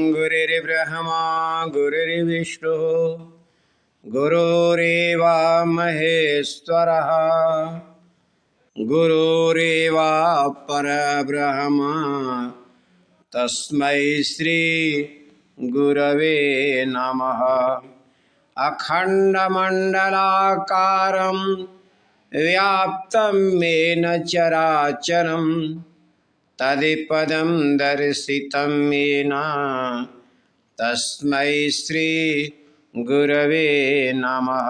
गुरुर्ब्रह्मा गुरुर्विष्णु गुरुरेव महेश्वरः गुरुरेव परब्रह्म तस्मै श्री गुरवे नमः। अखंडमंडलाकारं व्याप्तं येन चराचरं तत्पदं दर्शितं येन तस्मै श्री गुरवे नमः।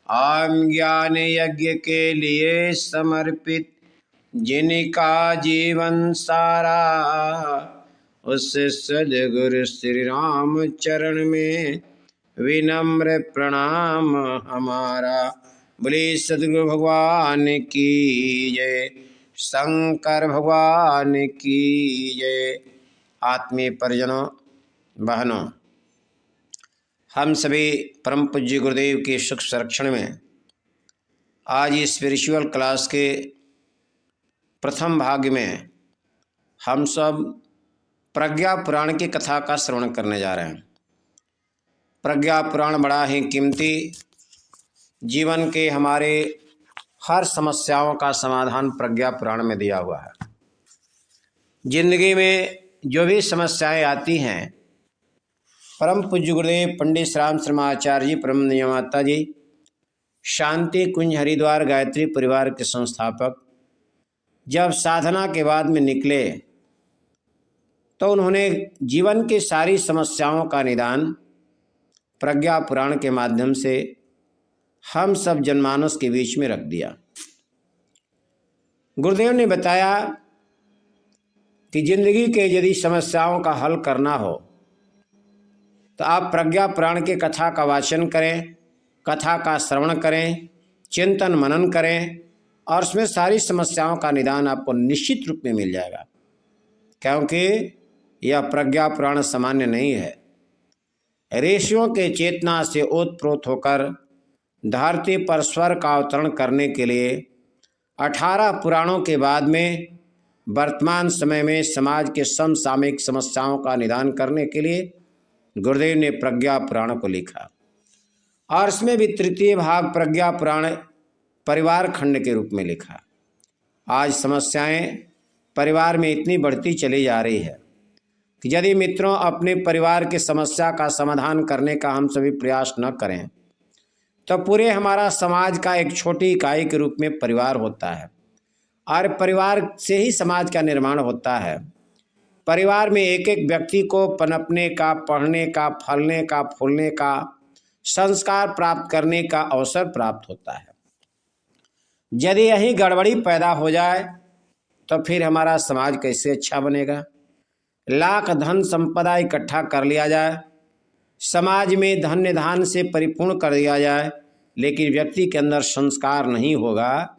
आम ज्ञान यज्ञ के लिए समर्पित जिनका जीवन सारा उस सद्गुरु श्री राम चरण में विनम्र प्रणाम हमारा। बोले सद्गुरु भगवान की जय, शंकर भगवान की जय। आत्मीय परिजनों, बहनों, हम सभी परम पूज्य गुरुदेव के सुख संरक्षण में आज इस स्पिरिचुअल क्लास के प्रथम भाग में हम सब प्रज्ञा पुराण की कथा का श्रवण करने जा रहे हैं। प्रज्ञा पुराण बड़ा ही कीमती, जीवन के हमारे हर समस्याओं का समाधान प्रज्ञा पुराण में दिया हुआ है। जिंदगी में जो भी समस्याएं आती हैं, परम पूज्य गुरुदेव पंडित श्री राम शर्माचार्य जी, परम नियमाता जी, शांति कुंज हरिद्वार गायत्री परिवार के संस्थापक, जब साधना के बाद में निकले तो उन्होंने जीवन की सारी समस्याओं का निदान प्रज्ञा पुराण के माध्यम से हम सब जनमानस के बीच में रख दिया। गुरुदेव ने बताया कि जिंदगी के यदि समस्याओं का हल करना हो तो आप प्रज्ञा पुराण के कथा का वाचन करें, कथा का श्रवण करें, चिंतन मनन करें और उसमें सारी समस्याओं का निदान आपको निश्चित रूप में मिल जाएगा। क्योंकि यह प्रज्ञा पुराण सामान्य नहीं है। ऋषियों के चेतना से ओतप्रोत होकर धरती पर स्वर का अवतरण करने के लिए 18 पुराणों के बाद में वर्तमान समय में समाज के समसामयिक समस्याओं का निदान करने के लिए गुरुदेव ने प्रज्ञा पुराण को लिखा और इसमें भी तृतीय भाग प्रज्ञा पुराण परिवार खंड के रूप में लिखा। आज समस्याएं परिवार में इतनी बढ़ती चली जा रही है कि यदि मित्रों अपने परिवार की समस्या का समाधान करने का हम सभी प्रयास न करें तो पूरे हमारा समाज का एक छोटी इकाई के रूप में परिवार होता है और परिवार से ही समाज का निर्माण होता है। परिवार में एक एक व्यक्ति को पनपने का, पढ़ने का, फलने का, फूलने का, संस्कार प्राप्त करने का अवसर प्राप्त होता है। यदि यही गड़बड़ी पैदा हो जाए तो फिर हमारा समाज कैसे अच्छा बनेगा। लाख धन संपदा इकट्ठा कर लिया जाए, समाज में धन्य धान से परिपूर्ण कर दिया जाए, लेकिन व्यक्ति के अंदर संस्कार नहीं होगा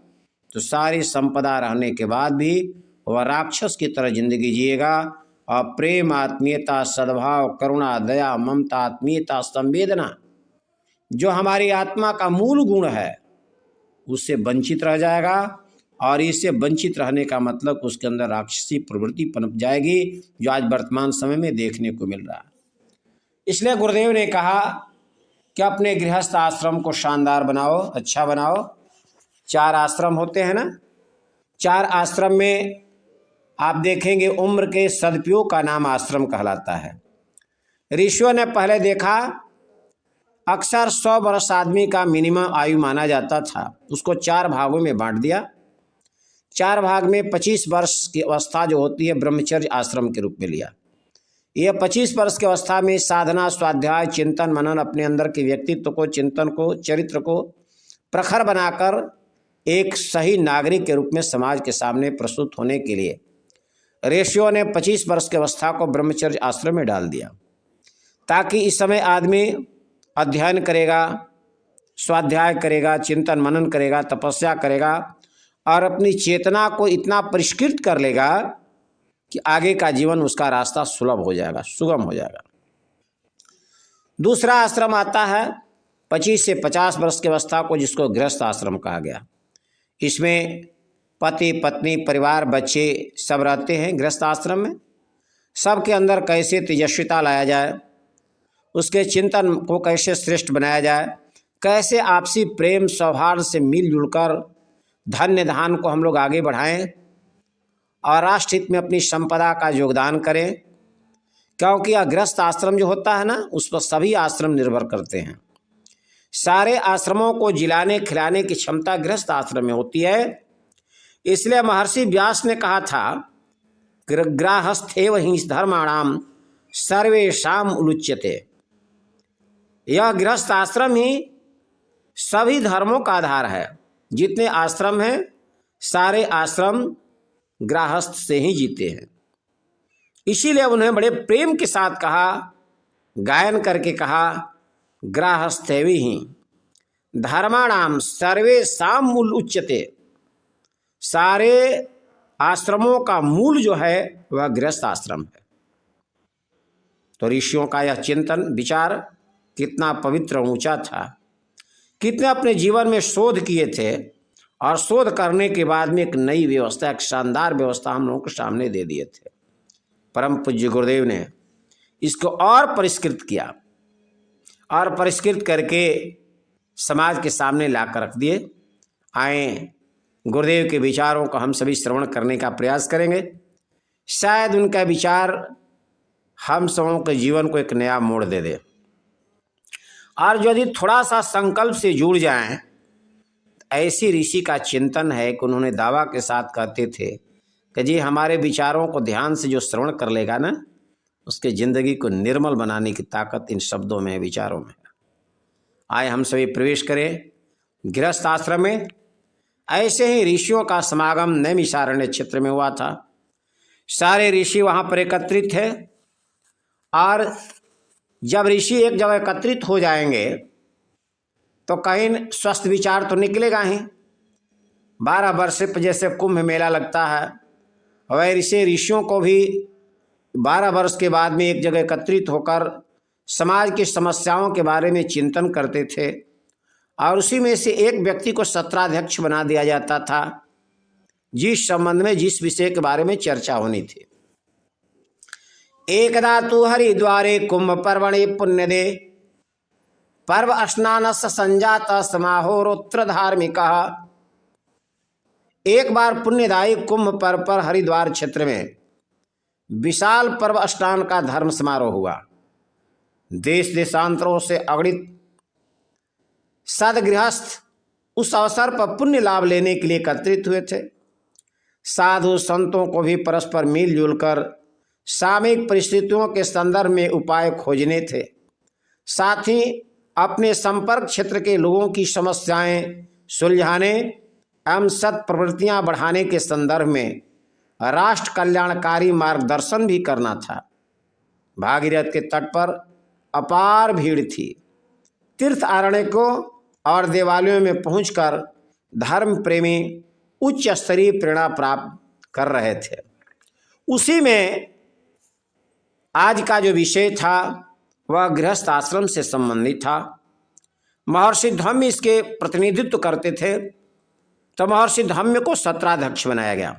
तो सारी संपदा रहने के बाद भी वह राक्षस की तरह जिंदगी जिएगा और प्रेम, आत्मीयता, सद्भाव, करुणा, दया, ममता, आत्मीयता, संवेदना जो हमारी आत्मा का मूल गुण है उससे वंचित रह जाएगा और इससे वंचित रहने का मतलब उसके अंदर राक्षसी प्रवृत्ति पनप जाएगी, जो आज वर्तमान समय में देखने को मिल रहा है। इसलिए गुरुदेव ने कहा कि अपने गृहस्थ आश्रम को शानदार बनाओ, अच्छा बनाओ। 4 आश्रम होते हैं ना, 4 आश्रम में आप देखेंगे उम्र के सदुपयोग का नाम आश्रम कहलाता है। ऋषियों ने पहले देखा अक्सर 100 वर्ष आदमी का मिनिमम आयु माना जाता था, उसको 4 भागों में बांट दिया। 4 भाग में 25 वर्ष की अवस्था जो होती है ब्रह्मचर्य आश्रम के रूप में लिया। यह 25 वर्ष की अवस्था में साधना, स्वाध्याय, चिंतन मनन, अपने अंदर के व्यक्तित्व को, चिंतन को, चरित्र को प्रखर बनाकर एक सही नागरिक के रूप में समाज के सामने प्रस्तुत होने के लिए ऋषियों ने 25 वर्ष की अवस्था को ब्रह्मचर्य आश्रम में डाल दिया, ताकि इस समय आदमी अध्ययन करेगा, स्वाध्याय करेगा, चिंतन मनन करेगा, तपस्या करेगा और अपनी चेतना को इतना परिष्कृत कर लेगा कि आगे का जीवन उसका रास्ता सुलभ हो जाएगा, सुगम हो जाएगा। दूसरा आश्रम आता है 25 से 50 वर्ष की अवस्था को, जिसको गृहस्थ आश्रम कहा गया। इसमें पति, पत्नी, परिवार, बच्चे सब रहते हैं गृहस्थ आश्रम में। सबके अंदर कैसे तेजस्विता लाया जाए, उसके चिंतन को कैसे श्रेष्ठ बनाया जाए, कैसे आपसी प्रेम सौहार्द से मिलजुल कर धन्य धान को हम लोग आगे बढ़ाएं और राष्ट्र हित में अपनी संपदा का योगदान करें। क्योंकि यह गृहस्थ आश्रम जो होता है ना, उस पर सभी आश्रम निर्भर करते हैं। सारे आश्रमों को जिलाने खिलाने की क्षमता गृहस्थ आश्रम में होती है। इसलिए महर्षि व्यास ने कहा था, गृहस्थेव हि धर्माणाम सर्वेषाम उलुच्यते। यह गृहस्थ आश्रम ही सभी धर्मों का आधार है। जितने आश्रम हैं सारे आश्रम गृहस्थ से ही जीते हैं। इसीलिए उन्हें बड़े प्रेम के साथ कहा, गायन करके कहा, गृहस्थेव हि धर्माणाम सर्वेषाम मूल उच्यते। सारे आश्रमों का मूल जो है वह गृहस्थ आश्रम है। तो ऋषियों का यह चिंतन विचार कितना पवित्र ऊंचा था, कितने अपने जीवन में शोध किए थे और शोध करने के बाद में एक नई व्यवस्था, एक शानदार व्यवस्था हम लोगों के सामने दे दिए थे। परम पूज्य गुरुदेव ने इसको और परिष्कृत किया और परिष्कृत करके समाज के सामने लाकर रख दिए। आए गुरुदेव के विचारों को हम सभी श्रवण करने का प्रयास करेंगे। शायद उनका विचार हम सबों के जीवन को एक नया मोड़ दे दे। और यदि थोड़ा सा संकल्प से जुड़ जाएं, ऐसी ऋषि का चिंतन है कि उन्होंने दावा के साथ कहते थे कि जी हमारे विचारों को ध्यान से जो श्रवण कर लेगा ना, उसके ज़िंदगी को निर्मल बनाने की ताकत इन शब्दों में है, विचारों में है। आए हम सभी प्रवेश करें गृहस्थ आश्रम में। ऐसे ही ऋषियों का समागम नैमिषारण्य क्षेत्र में हुआ था। सारे ऋषि वहाँ पर एकत्रित थे और जब ऋषि एक जगह एकत्रित हो जाएंगे तो कहीं स्वस्थ विचार तो निकलेगा ही। 12 वर्ष पे जैसे कुंभ मेला लगता है, वैसे ऋषियों को भी 12 वर्ष के बाद में एक जगह एकत्रित होकर समाज की समस्याओं के बारे में चिंतन करते थे और उसी में से एक व्यक्ति को सत्राध्यक्ष बना दिया जाता था, जिस संबंध में जिस विषय के बारे में चर्चा होनी थी। एकदा तु हरिद्वारे कुंभ पर्वणे पुण्यदे पर्व स्नानस्य संजात समाहोरोत्र धार्मिक। एक बार पुण्यदायी कुंभ पर्व पर हरिद्वार क्षेत्र में विशाल पर्व स्नान का धर्म समारोह हुआ। देश देशांतरों से अगणित सदगृहस्थ उस अवसर पर पुण्य लाभ लेने के लिए एकत्रित हुए थे। साधु संतों को भी परस्पर मिलजुल कर सामयिक परिस्थितियों के संदर्भ में उपाय खोजने थे। साथ ही अपने संपर्क क्षेत्र के लोगों की समस्याएं सुलझाने एवं सत् प्रवृत्तियाँ बढ़ाने के संदर्भ में राष्ट्र कल्याणकारी मार्गदर्शन भी करना था। भागीरथ के तट पर अपार भीड़ थी। तीर्थ आरण्यकों और देवालयों में पहुंचकर धर्म प्रेमी उच्च स्तरीय प्रेरणा प्राप्त कर रहे थे। उसी में आज का जो विषय था वह गृहस्थ आश्रम से संबंधित था। महर्षि धम्म इसके प्रतिनिधित्व करते थे, तो महर्षि धम्म को सत्राध्यक्ष बनाया गया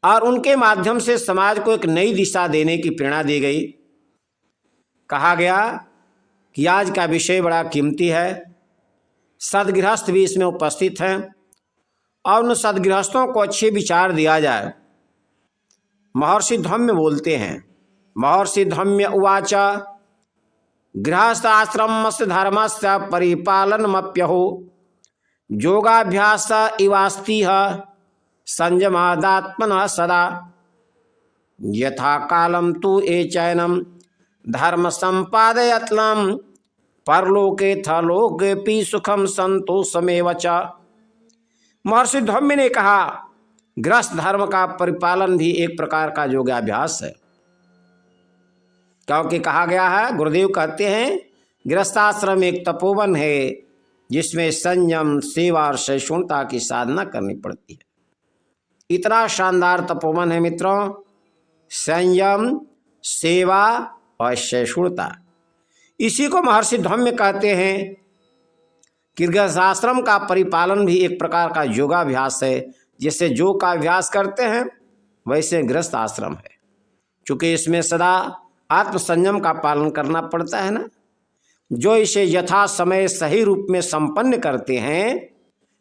और उनके माध्यम से समाज को एक नई दिशा देने की प्रेरणा दी गई। कहा गया कि आज का विषय बड़ा कीमती है, सदगृहस्थ भी इसमें उपस्थित हैं और उन सदगृहस्थों को अच्छे विचार दिया जाए। महर्षि धम्म बोलते हैं, महर्षि धम्म उवाच गृहस्थ आश्रमस्य धर्मस्य परिपालनमप्यहो योगाभ्यास इवास्तिह संयमादात्मनः सदा यथा कालम तु ए चैनम धर्म संपादयत्लम परलोके थलोकेपि सुखम संतोषमेव च। महर्षि धम्म ने कहा गृहस्थ धर्म का परिपालन भी एक प्रकार का योगाभ्यास है। क्योंकि कहा गया है, गुरुदेव कहते हैं गृहस्थाश्रम एक तपोवन है जिसमें संयम सेवा और सहिष्णुता की साधना करनी पड़ती है। इतना शानदार तपोवन है मित्रों, संयम सेवा और सहिष्णुता। इसी को महर्षि धम्म कहते हैं कि गृहस्थाश्रम का परिपालन भी एक प्रकार का योगाभ्यास है। जैसे योग का अभ्यास करते हैं वैसे गृहस्थ आश्रम है। चूँकि इसमें सदा आत्मसंयम का पालन करना पड़ता है ना। जो इसे यथा समय सही रूप में संपन्न करते हैं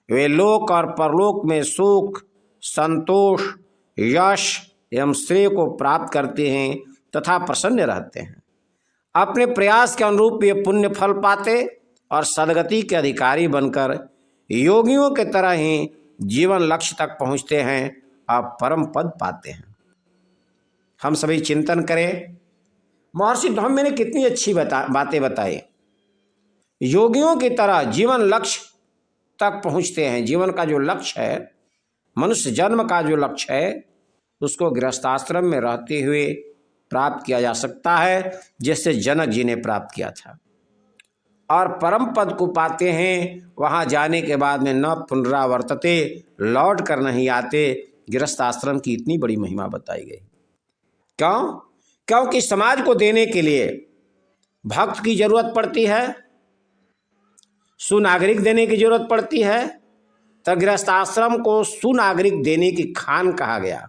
वे लोक और परलोक में सुख, संतोष, यश एवं श्रेय को प्राप्त करते हैं तथा प्रसन्न रहते हैं। अपने प्रयास के अनुरूप ये पुण्य फल पाते और सद्गति के अधिकारी बनकर योगियों के तरह ही जीवन लक्ष्य तक पहुँचते हैं और परम पद पाते हैं। हम सभी चिंतन करें, महर्षि धम्म ने कितनी अच्छी बातें बताई। योगियों की तरह जीवन लक्ष्य तक पहुँचते हैं। जीवन का जो लक्ष्य है, मनुष्य जन्म का जो लक्ष्य है, उसको गृहस्थाश्रम में रहते हुए प्राप्त किया जा सकता है, जैसे जनक जी ने प्राप्त किया था। और परम पद को पाते हैं, वहाँ जाने के बाद में न पुनरावर्तते, लौट कर नहीं आते। गृहस्थाश्रम की इतनी बड़ी महिमा बताई गई। क्यों? क्योंकि समाज को देने के लिए भक्त की जरूरत पड़ती है, सुनागरिक देने की जरूरत पड़ती है। तो गृहस्थाश्रम को सुनागरिक देने की खान कहा गया।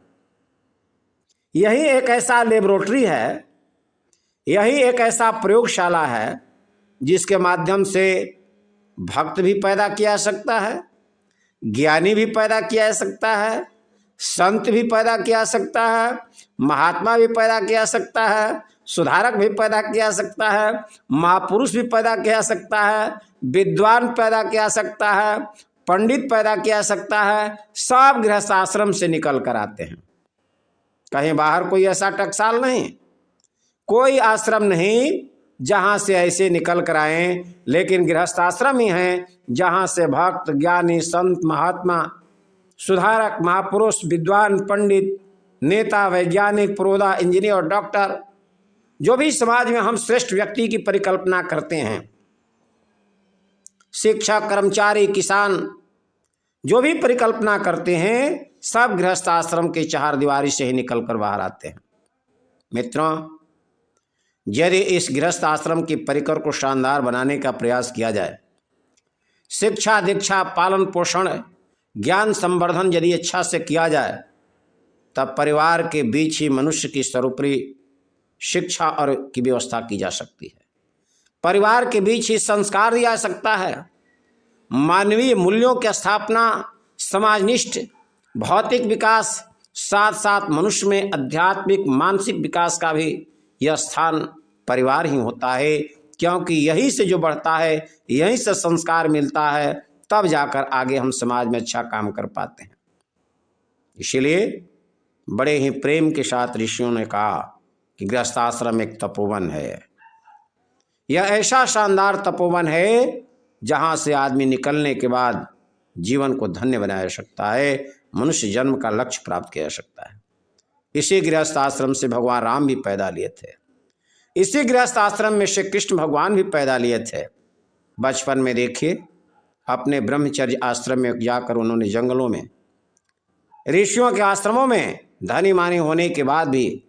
यही एक ऐसा लेबोरेटरी है, यही एक ऐसा प्रयोगशाला है जिसके माध्यम से भक्त भी पैदा किया जा सकता है, ज्ञानी भी पैदा किया जा सकता है, संत भी पैदा किया जा सकता है, महात्मा भी पैदा किया जा सकता है, सुधारक भी पैदा किया जा सकता है, महापुरुष भी पैदा किया जा सकता है, विद्वान पैदा किया जा सकता है, पंडित पैदा किया जा सकता है। सब गृहस्थ आश्रम से निकल कर आते हैं। कहीं बाहर कोई ऐसा टकसाल नहीं, कोई आश्रम नहीं जहाँ से ऐसे निकल कर आए, लेकिन गृहस्थ आश्रम ही हैं जहाँ से भक्त, ज्ञानी, संत, महात्मा, सुधारक, महापुरुष, विद्वान, पंडित, नेता, वैज्ञानिक, पुरोधा, इंजीनियर और डॉक्टर, जो भी समाज में हम श्रेष्ठ व्यक्ति की परिकल्पना करते हैं, शिक्षक, कर्मचारी, किसान, जो भी परिकल्पना करते हैं, सब गृहस्थ आश्रम के चार दीवारी से ही निकल कर बाहर आते हैं। मित्रों, यदि इस गृहस्थ आश्रम की परिकर को शानदार बनाने का प्रयास किया जाए, शिक्षा, दीक्षा, पालन पोषण, ज्ञान संवर्धन यदि अच्छा से किया जाए, तब परिवार के बीच ही मनुष्य की सर्वोपरि शिक्षा और की व्यवस्था की जा सकती है। परिवार के बीच ही संस्कार दिया जा सकता है। मानवीय मूल्यों की स्थापना, समाजनिष्ठ भौतिक विकास, साथ साथ मनुष्य में आध्यात्मिक मानसिक विकास का भी यह स्थान परिवार ही होता है। क्योंकि यहीं से जो बढ़ता है, यहीं से संस्कार मिलता है, तब जाकर आगे हम समाज में अच्छा काम कर पाते हैं। इसीलिए बड़े ही प्रेम के साथ ऋषियों ने कहा कि गृहस्थाश्रम एक तपोवन है। यह ऐसा शानदार तपोवन है जहाँ से आदमी निकलने के बाद जीवन को धन्य बनाया जा सकता है, मनुष्य जन्म का लक्ष्य प्राप्त किया जा सकता है। इसी गृहस्थ आश्रम से भगवान राम भी पैदा लिए थे। इसी गृहस्थ आश्रम में श्री कृष्ण भगवान भी पैदा लिए थे। बचपन में देखिए, अपने ब्रह्मचर्य आश्रम में जाकर उन्होंने जंगलों में, ऋषियों के आश्रमों में धनी मानी होने के बाद भी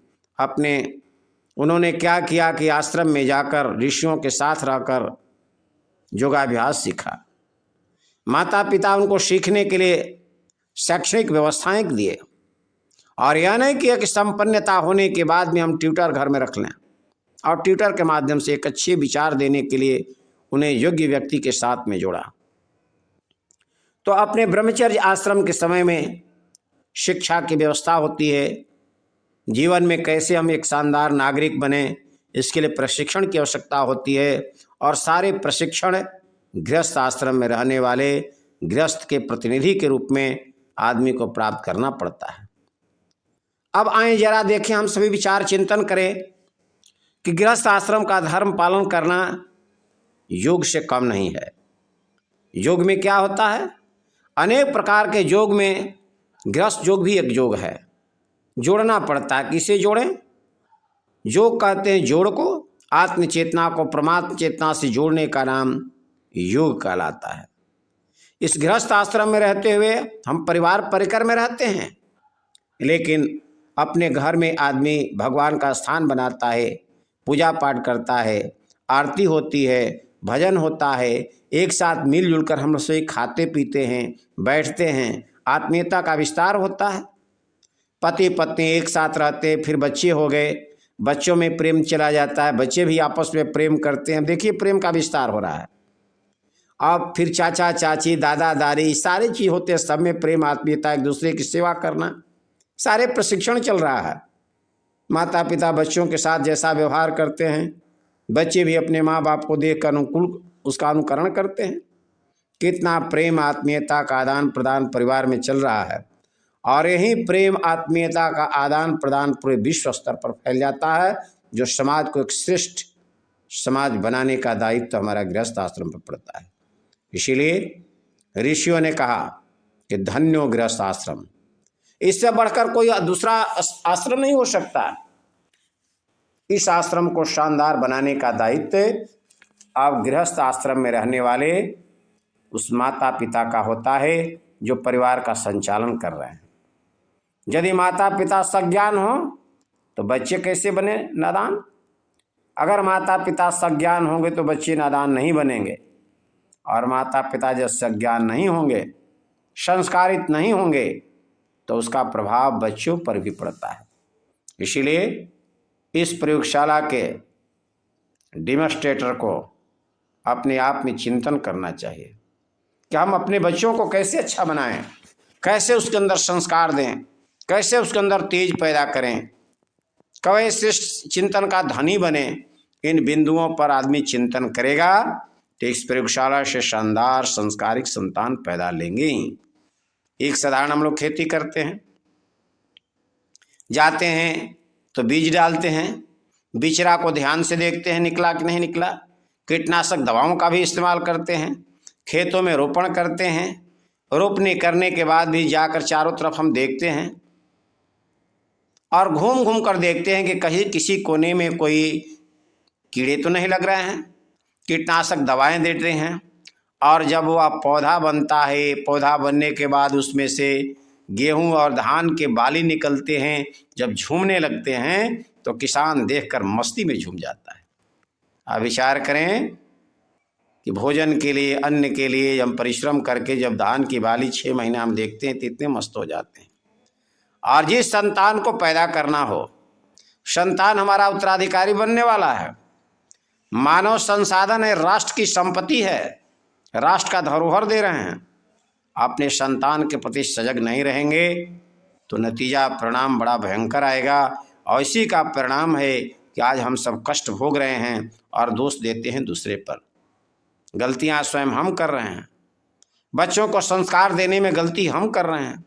उन्होंने क्या किया कि आश्रम में जाकर ऋषियों के साथ रहकर योगाभ्यास सीखा। माता पिता उनको सीखने के लिए शैक्षणिक व्यवस्थाएं दिए, और यह नहीं किया कि संपन्नता होने के बाद में हम ट्यूटर घर में रख लें और ट्यूटर के माध्यम से एक अच्छे विचार देने के लिए उन्हें योग्य व्यक्ति के साथ में जोड़ा। तो अपने ब्रह्मचर्य आश्रम के समय में शिक्षा की व्यवस्था होती है। जीवन में कैसे हम एक शानदार नागरिक बने, इसके लिए प्रशिक्षण की आवश्यकता होती है, और सारे प्रशिक्षण गृहस्थ आश्रम में रहने वाले गृहस्थ के प्रतिनिधि के रूप में आदमी को प्राप्त करना पड़ता है। अब आए जरा देखें, हम सभी विचार चिंतन करें कि गृहस्थ आश्रम का धर्म पालन करना योग से कम नहीं है। योग में क्या होता है? अनेक प्रकार के योग में गृहस्थ योग भी एक योग है। जोड़ना पड़ता है। किसे जोड़ें? योग कहते हैं जोड़ को, आत्म चेतना को परमात्म चेतना से जोड़ने का नाम योग कहलाता है। इस गृहस्थ आश्रम में रहते हुए हम परिवार परिकर में रहते हैं, लेकिन अपने घर में आदमी भगवान का स्थान बनाता है, पूजा पाठ करता है, आरती होती है, भजन होता है, एक साथ मिलजुल कर हम लोग खाते पीते हैं, बैठते हैं, आत्मीयता का विस्तार होता है। पति पत्नी एक साथ रहते, फिर बच्चे हो गए, बच्चों में प्रेम चला जाता है, बच्चे भी आपस में प्रेम करते हैं। देखिए प्रेम का विस्तार हो रहा है। अब फिर चाचा चाची, दादा दादी, सारे चीज होते हैं, सब में प्रेम, आत्मीयता, एक दूसरे की सेवा करना, सारे प्रशिक्षण चल रहा है। माता पिता बच्चों के साथ जैसा व्यवहार करते हैं, बच्चे भी अपने माँ बाप को देखकर अनुकूल उसका अनुकरण करते हैं। कितना प्रेम आत्मीयता का आदान प्रदान परिवार में चल रहा है, और यही प्रेम आत्मीयता का आदान प्रदान पूरे विश्व स्तर पर फैल जाता है, जो समाज को एक श्रेष्ठ समाज बनाने का दायित्व हमारा गृहस्थ आश्रम पर पड़ता है। इसीलिए ऋषियों ने कहा कि धन्यो गृहस्थ आश्रम, इससे बढ़कर कोई दूसरा आश्रम नहीं हो सकता। इस आश्रम को शानदार बनाने का दायित्व अब गृहस्थ आश्रम में रहने वाले उस माता पिता का होता है, जो परिवार का संचालन कर रहे हैं। यदि माता पिता सज्ञान हो तो बच्चे कैसे बने नादान? अगर माता पिता सज्ञान होंगे तो बच्चे नादान नहीं बनेंगे, और माता पिता जब सज्ञान नहीं होंगे, संस्कारित नहीं होंगे, तो उसका प्रभाव बच्चों पर भी पड़ता है। इसीलिए इस प्रयोगशाला के डेमोन्स्ट्रेटर को अपने आप में चिंतन करना चाहिए कि हम अपने बच्चों को कैसे अच्छा बनाएं, कैसे उसके अंदर संस्कार दें, कैसे उसके अंदर तेज पैदा करें, कैसे चिंतन का धनी बने। इन बिंदुओं पर आदमी चिंतन करेगा तो इस प्रयोगशाला से शानदार संस्कारिक संतान पैदा लेंगे ही। एक साधारण हम लोग खेती करते हैं, जाते हैं तो बीज डालते हैं, बिचरा को ध्यान से देखते हैं निकला कि नहीं निकला, कीटनाशक दवाओं का भी इस्तेमाल करते हैं, खेतों में रोपण करते हैं, रोपनी करने के बाद भी जाकर चारों तरफ हम देखते हैं और घूम घूम कर देखते हैं कि कहीं किसी कोने में कोई कीड़े तो नहीं लग रहे हैं, कीटनाशक दवाएं देते हैं। और जब वह पौधा बनता है, पौधा बनने के बाद उसमें से गेहूं और धान के बाली निकलते हैं, जब झूमने लगते हैं तो किसान देखकर मस्ती में झूम जाता है। आप विचार करें कि भोजन के लिए, अन्न के लिए हम परिश्रम करके जब धान की बाली 6 महीना हम देखते हैं तो इतने मस्त हो जाते हैं। और जिस संतान को पैदा करना हो, संतान हमारा उत्तराधिकारी बनने वाला है, मानव संसाधन है, राष्ट्र की संपत्ति है, राष्ट्र का धरोहर दे रहे हैं। अपने संतान के प्रति सजग नहीं रहेंगे तो नतीजा परिणाम बड़ा भयंकर आएगा। और इसी का परिणाम है कि आज हम सब कष्ट भोग रहे हैं और दोष देते हैं दूसरे पर। गलतियां स्वयं हम कर रहे हैं, बच्चों को संस्कार देने में गलती हम कर रहे हैं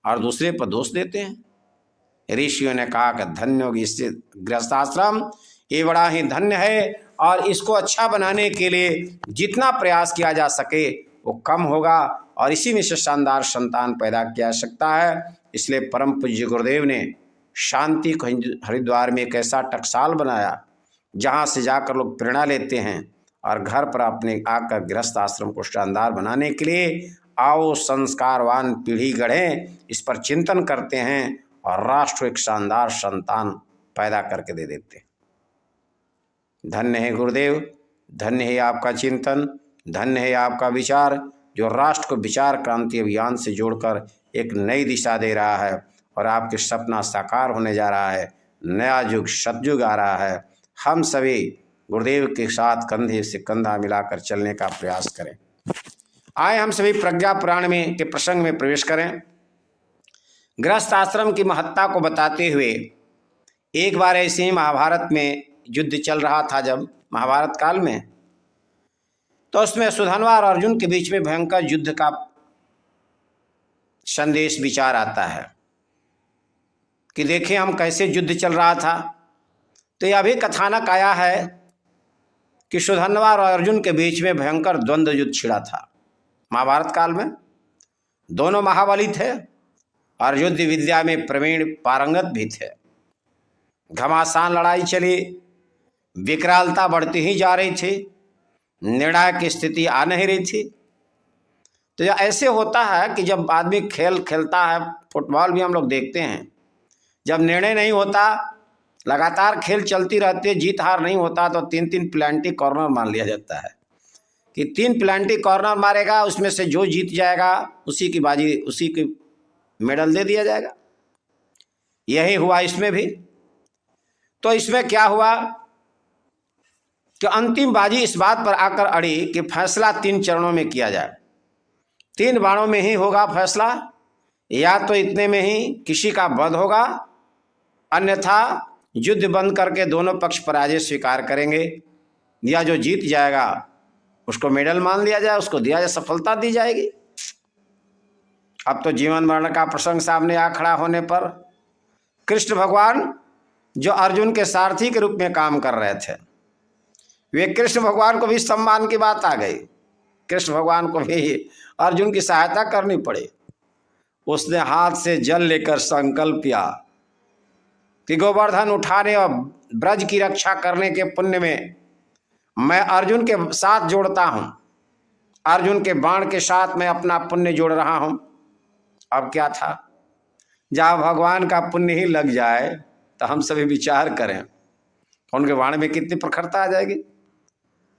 और दूसरे पर दोष देते हैं। ऋषियों ने कहा कि धन्य होगी इससे गृहस्थाश्रम, ये बड़ा ही धन्य है, और इसको अच्छा बनाने के लिए जितना प्रयास किया जा सके वो कम होगा, और इसी में से शानदार संतान पैदा किया जा सकता है। इसलिए परम पूज्य गुरुदेव ने शांति को हरिद्वार में एक ऐसा टकसाल बनाया जहाँ से जाकर लोग प्रेरणा लेते हैं और घर पर अपने आकर गृहस्थ आश्रम को शानदार बनाने के लिए आओ संस्कारवान पीढ़ी गढ़ें, इस पर चिंतन करते हैं और राष्ट्र एक शानदार संतान पैदा करके दे देते हैं। धन्य है गुरुदेव, धन्य है आपका चिंतन, धन्य है आपका विचार, जो राष्ट्र को विचार क्रांति अभियान से जोड़कर एक नई दिशा दे रहा है और आपके सपना साकार होने जा रहा है। नया युग सतयुग आ रहा है। हम सभी गुरुदेव के साथ कंधे से कंधा मिलाकर चलने का प्रयास करें। आए हम सभी प्रज्ञा पुराण में के प्रसंग में प्रवेश करें। गृहस्थ आश्रम की महत्ता को बताते हुए एक बार ऐसे ही महाभारत में युद्ध चल रहा था, जब महाभारत काल में, तो उसमें सुधन्वा और अर्जुन के बीच में भयंकर युद्ध का संदेश विचार आता है कि देखें हम कैसे युद्ध चल रहा था। तो यह भी कथानक आया है कि सुधन्वा और अर्जुन के बीच में भयंकर द्वंद्व युद्ध छिड़ा था महाभारत काल में। दोनों महाबली थे और युद्ध विद्या में प्रवीण पारंगत भी थे। घमासान लड़ाई चली, विकरालता बढ़ती ही जा रही थी, निर्णायक की स्थिति आ नहीं रही थी। तो यह ऐसे होता है कि जब आदमी खेल खेलता है, फुटबॉल भी हम लोग देखते हैं, जब निर्णय नहीं होता, लगातार खेल चलती रहती है, जीत हार नहीं होता, तो 3-3 प्लांटी कॉर्नर मान लिया जाता है कि 3 प्लांटी कॉर्नर मारेगा, उसमें से जो जीत जाएगा उसी की बाजी, उसी की मेडल दे दिया जाएगा। यही हुआ इसमें भी। तो इसमें क्या हुआ कि अंतिम बाजी इस बात पर आकर अड़ी कि फैसला 3 चरणों में किया जाए। 3 बाणों में ही होगा फैसला, या तो इतने में ही किसी का वध होगा, अन्यथा युद्ध बंद करके दोनों पक्ष पराजय स्वीकार करेंगे, या जो जीत जाएगा उसको मेडल मान लिया जाए, उसको दिया जाए, सफलता दी जाएगी। अब तो जीवन मरण का प्रसंग सामने आ खड़ा होने पर कृष्ण भगवान जो अर्जुन के सारथी के रूप में काम कर रहे थे, वे कृष्ण भगवान को भी सम्मान की बात आ गई। कृष्ण भगवान को भी अर्जुन की सहायता करनी पड़ी। उसने हाथ से जल लेकर संकल्प किया कि गोवर्धन उठाने और ब्रज की रक्षा करने के पुण्य में मैं अर्जुन के साथ जोड़ता हूं, अर्जुन के बाण के साथ मैं अपना पुण्य जोड़ रहा हूं। अब क्या था, जहाँ भगवान का पुण्य ही लग जाए तो हम सभी विचार करें उनके बाण में कितनी प्रखरता आ जाएगी।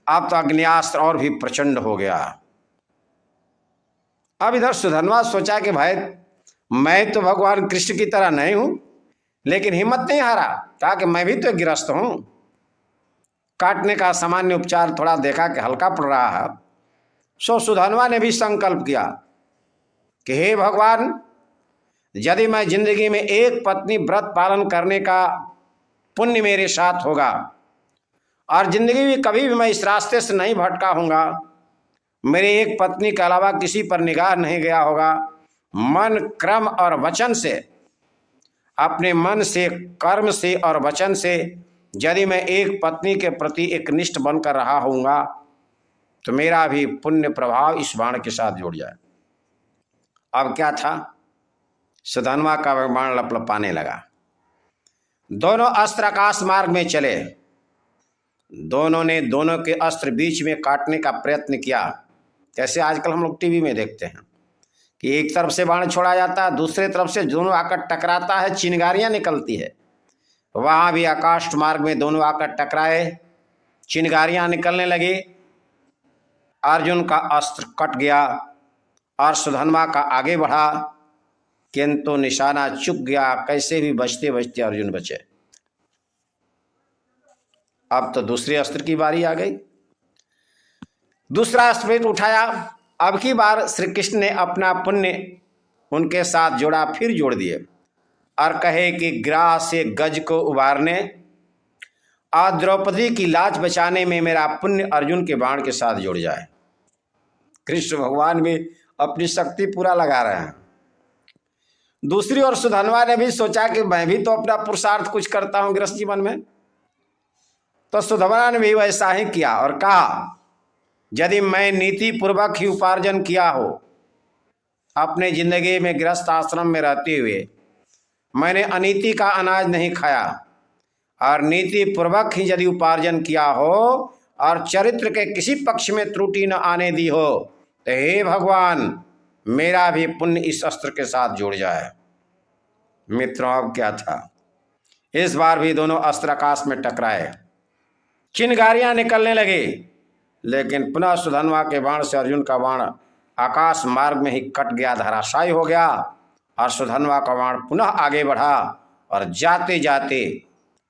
अब तो अग्न्यास्त्र और भी प्रचंड हो गया। अब इधर सुधन्वा सोचा कि भाई मैं तो भगवान कृष्ण की तरह नहीं हूं, लेकिन हिम्मत नहीं हारा, कहा कि मैं भी तो गिरस्त हूं। काटने का सामान्य उपचार थोड़ा देखा कि हल्का पड़ रहा है, सो सुधन्वा ने भी संकल्प किया कि हे भगवान, यदि मैं जिंदगी में एक पत्नी व्रत पालन करने का पुण्य मेरे साथ होगा और जिंदगी में कभी भी मैं इस रास्ते से नहीं भटका हूँगा, मेरे एक पत्नी के अलावा किसी पर निगाह नहीं गया होगा, मन क्रम और वचन से, अपने मन से, कर्म से और वचन से यदि मैं एक पत्नी के प्रति एक निष्ठ बनकर रहा होऊंगा तो मेरा भी पुण्य प्रभाव इस बाण के साथ जुड़ जाए। अब क्या था, सुधन्वा का बाण लपलपाने लगा। दोनों अस्त्र आकाश मार्ग में चले। दोनों ने दोनों के अस्त्र बीच में काटने का प्रयत्न किया। जैसे आजकल हम लोग टीवी में देखते हैं कि एक तरफ से बाण छोड़ा जाता है, दूसरे तरफ से दोनों आकर टकराता है, चिंगारियां निकलती है। वहां भी आकाश मार्ग में दोनों आकर टकराए, चिंगारियां निकलने लगी। अर्जुन का अस्त्र कट गया और सुधन्वा का आगे बढ़ा, किंतु निशाना चूक गया। कैसे भी बचते बचते अर्जुन बचे। अब तो दूसरे अस्त्र की बारी आ गई। दूसरा अस्त्र उठाया। अब की बार श्री कृष्ण ने अपना पुण्य उनके साथ जोड़ा, फिर जोड़ दिए और कहे कि ग्राह से गज को उबारने और द्रौपदी की लाज बचाने में मेरा पुण्य अर्जुन के बाण के साथ जुड़ जाए। कृष्ण भगवान भी अपनी शक्ति पूरा लगा रहे हैं। दूसरी ओर सुधन्वा ने भी सोचा कि मैं भी तो अपना पुरुषार्थ कुछ करता हूं गृहस्थ जीवन में। तो सुधन्वा ने भी वैसा ही किया और कहा, यदि मैं नीति पूर्वक ही उपार्जन किया हो, अपने जिंदगी में गृहस्थ आश्रम में रहते हुए मैंने अनीति का अनाज नहीं खाया और नीति पूर्वक ही यदि उपार्जन किया हो और चरित्र के किसी पक्ष में त्रुटि न आने दी हो, तो हे भगवान, मेरा भी पुण्य इस अस्त्र के साथ जुड़ जाए। मित्रों, अब क्या था, इस बार भी दोनों अस्त्र आकाश में टकराए, चिंगारियां निकलने लगी, लेकिन पुनः सुधन्वा के बाण से अर्जुन का बाण आकाश मार्ग में ही कट गया, धराशायी हो गया और सुधन्वा का बाण पुनः आगे बढ़ा और जाते जाते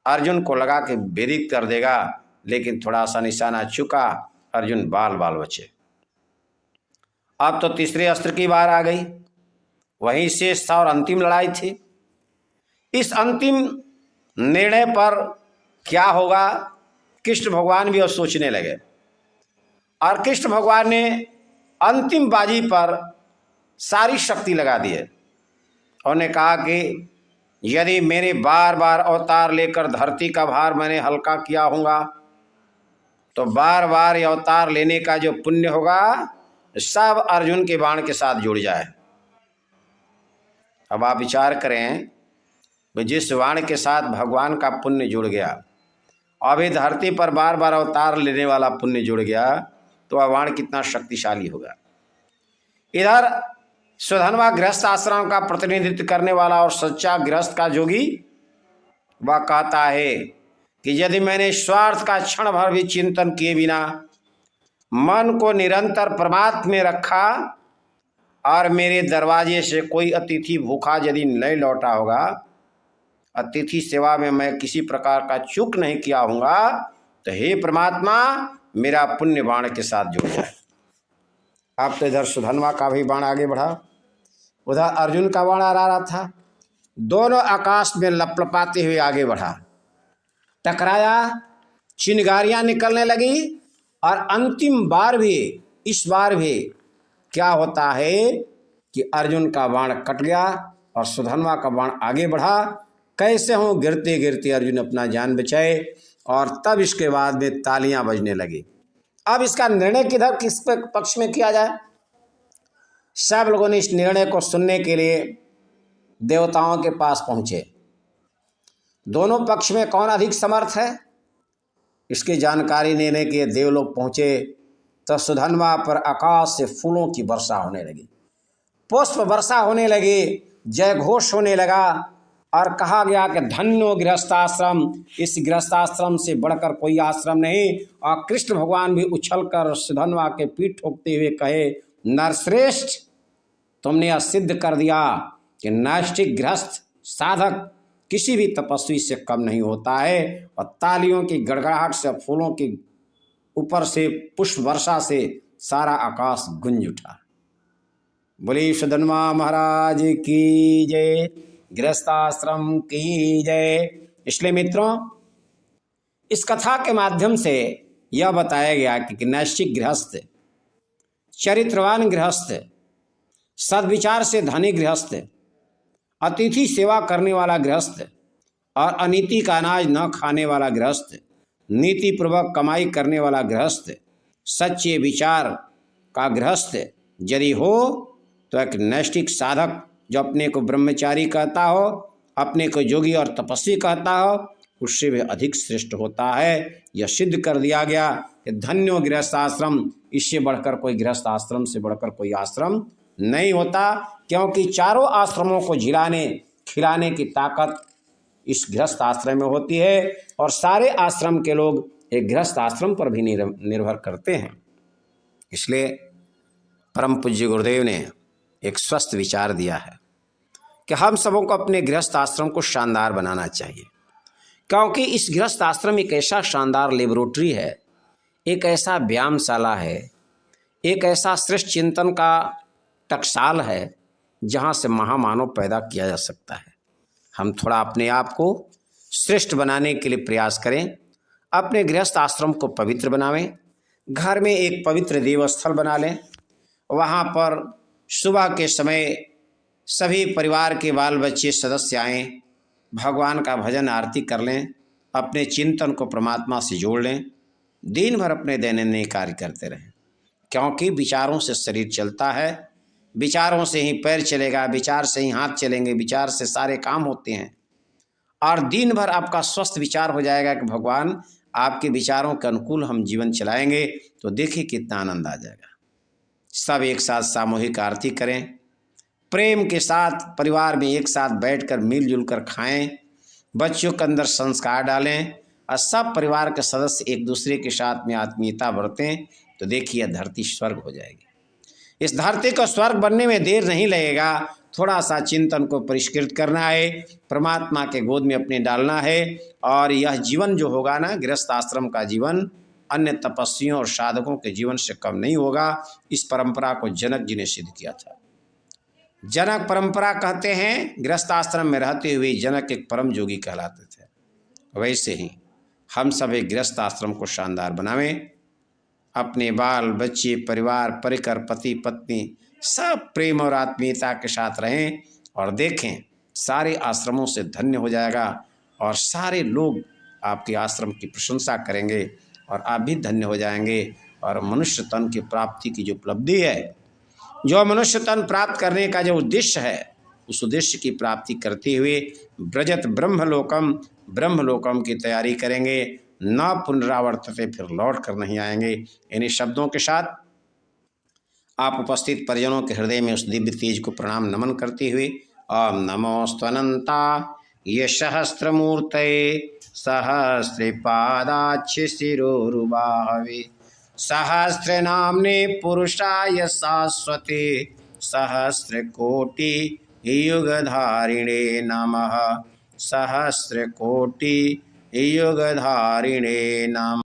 अर्जुन को लगा कि भेदित कर देगा, लेकिन थोड़ा सा निशाना चुका, अर्जुन बाल बाल बचे। अब तो तीसरे अस्त्र की बार आ गई। वहीं शेष था और अंतिम लड़ाई थी। इस अंतिम निर्णय पर क्या होगा, कृष्ण भगवान भी अब सोचने लगे और कृष्ण भगवान ने अंतिम बाजी पर सारी शक्ति लगा दी है। उन्होंने कहा कि यदि मेरे बार बार अवतार लेकर धरती का भार मैंने हल्का किया होगा, तो बार बार अवतार लेने का जो पुण्य होगा सब अर्जुन के बाण के साथ जुड़ जाए। अब आप विचार करें, जिस बाण के साथ भगवान का पुण्य जुड़ गया, अभी धरती पर बार बार अवतार लेने वाला पुण्य जुड़ गया, तो वह बाण कितना शक्तिशाली होगा। इधर सुधन्वा गृहस्थ आश्रम का प्रतिनिधित्व करने वाला और सच्चा गृहस्थ का जोगी, वह कहता है कि यदि मैंने स्वार्थ का क्षण भर भी चिंतन किए बिना मन को निरंतर परमात्मा में रखा और मेरे दरवाजे से कोई अतिथि भूखा यदि नहीं लौटा होगा, अतिथि सेवा में मैं किसी प्रकार का चूक नहीं किया हूँगा, तो हे परमात्मा मेरा पुण्य बाण के साथ जुड़ जाए। अब तो इधर सुधन्वा का भी बाण आगे बढ़ा, उधर अर्जुन का बाण आ रहा था। दोनों आकाश में लपलपाते हुए आगे बढ़ा, टकराया, चिंगारियां निकलने लगी। और अंतिम बार भी, इस बार भी क्या होता है कि अर्जुन का बाण कट गया और सुधन्वा का बाण आगे बढ़ा। कैसे हों गिरते गिरते अर्जुन अपना जान बचाए। और तब इसके बाद में तालियां बजने लगी। अब इसका निर्णय किधर, किस पक्ष में किया जाए। सब लोगों ने इस निर्णय को सुनने के लिए देवताओं के पास पहुंचे। दोनों पक्ष में कौन अधिक समर्थ है, इसकी जानकारी लेने के देवलोग पहुंचे। तो सुधन्वा पर आकाश से फूलों की वर्षा होने लगी, पुष्प वर्षा होने लगी, जय घोष होने लगा। और कहा गया कि धन्यो गृहस्थाश्रम, इस गृहस्थाश्रम से बढ़कर कोई आश्रम नहीं। और कृष्ण भगवान भी उछलकर सुधन्वा के पीठ ठोकते हुए कहे, नरश्रेष्ठ तुमने यह सिद्ध कर दिया कि नैष्ठिक गृहस्थ साधक किसी भी तपस्वी से कम नहीं होता है। और तालियों की गड़गड़ाहट से, फूलों की ऊपर से पुष्प वर्षा से सारा आकाश गूंज उठा। बोली सुधन्वा महाराज की जय, गृहस्थाश्रम की जय। इसलिए मित्रों, इस कथा के माध्यम से यह बताया गया कि नैष्ठिक गृहस्थ, चरित्रवान गृहस्थ, सद्विचार से धनी गृहस्थ, अतिथि सेवा करने वाला गृहस्थ और अनीति का अनाज न खाने वाला गृहस्थ, नीति पूर्वक कमाई करने वाला गृहस्थ, सच्चे विचार का गृहस्थ यदि हो तो एक नैष्ठिक साधक जो अपने को ब्रह्मचारी कहता हो, अपने को योगी और तपस्वी कहता हो, उससे भी अधिक श्रेष्ठ होता है। यह सिद्ध कर दिया गया कि धन्यो गृहस्थ आश्रम, इससे बढ़कर कोई गृहस्थ आश्रम से बढ़कर कोई आश्रम नहीं होता। क्योंकि चारों आश्रमों को झिलाने खिलाने की ताकत इस गृहस्थ आश्रम में होती है। और सारे आश्रम के लोग एक गृहस्थ आश्रम पर भी निर्भर करते हैं। इसलिए परम पूज्य गुरुदेव ने एक स्वस्थ विचार दिया है कि हम सबों को अपने गृहस्थ आश्रम को शानदार बनाना चाहिए। क्योंकि इस गृहस्थ आश्रम एक ऐसा शानदार लेबोरेटरी है, एक ऐसा व्यायामशाला है, एक ऐसा श्रेष्ठ चिंतन का टकसाल है जहाँ से महामानव पैदा किया जा सकता है। हम थोड़ा अपने आप को श्रेष्ठ बनाने के लिए प्रयास करें, अपने गृहस्थ आश्रम को पवित्र बनावें, घर में एक पवित्र देवस्थल बना लें, वहाँ पर सुबह के समय सभी परिवार के बाल बच्चे सदस्य आएँ, भगवान का भजन आरती कर लें, अपने चिंतन को परमात्मा से जोड़ लें, दिन भर अपने दैनंदिन कार्य करते रहें। क्योंकि विचारों से शरीर चलता है, विचारों से ही पैर चलेगा, विचार से ही हाथ चलेंगे, विचार से सारे काम होते हैं। और दिन भर आपका स्वस्थ विचार हो जाएगा कि भगवान आपके विचारों के अनुकूल हम जीवन चलाएंगे, तो देखिए कितना आनंद आ जाएगा। सब एक साथ सामूहिक आरती करें, प्रेम के साथ परिवार में एक साथ बैठकर मिलजुल कर खाएं, बच्चों के अंदर संस्कार डालें और सब परिवार के सदस्य एक दूसरे के साथ में आत्मीयता बरतें, तो देखिए धरती स्वर्ग हो जाएगी। इस धरती को स्वर्ग बनने में देर नहीं लगेगा। थोड़ा सा चिंतन को परिष्कृत करना है, परमात्मा के गोद में अपने डालना है। और यह जीवन जो होगा ना, गृहस्थ आश्रम का जीवन अन्य तपस्वियों और साधकों के जीवन से कम नहीं होगा। इस परंपरा को जनक जी ने सिद्ध किया था। जनक परंपरा कहते हैं, गृहस्थ आश्रम में रहते हुए जनक एक परम योगी कहलाते थे। वैसे ही हम सब एक गृहस्थ आश्रम को शानदार बनावें, अपने बाल बच्चे परिवार परिकर पति पत्नी सब प्रेम और आत्मीयता के साथ रहें। और देखें सारे आश्रमों से धन्य हो जाएगा और सारे लोग आपके आश्रम की प्रशंसा करेंगे और आप भी धन्य हो जाएंगे। और मनुष्य तन की प्राप्ति की जो उपलब्धि है, जो मनुष्य तन प्राप्त करने का जो उद्देश्य है, उस उद्देश्य की प्राप्ति करते हुए ब्रजत ब्रह्मलोकम की तैयारी करेंगे। न पुनरावर्तते, फिर लौट कर नहीं आएंगे। इन्हीं शब्दों के साथ आप उपस्थित परिजनों के हृदय में उस दिव्य तेज को प्रणाम नमन करते हुए ओम नमोस्तनंता ये सहस्त्रमूर्तये सहस्रपादाच्छ शिरोरुबाहवे सहस्रनाम्ने पुरुषाय शाश्वते सहस्रकोटि युगधारिणे नमः। सहस्रकोटि युगधारिणे नमः।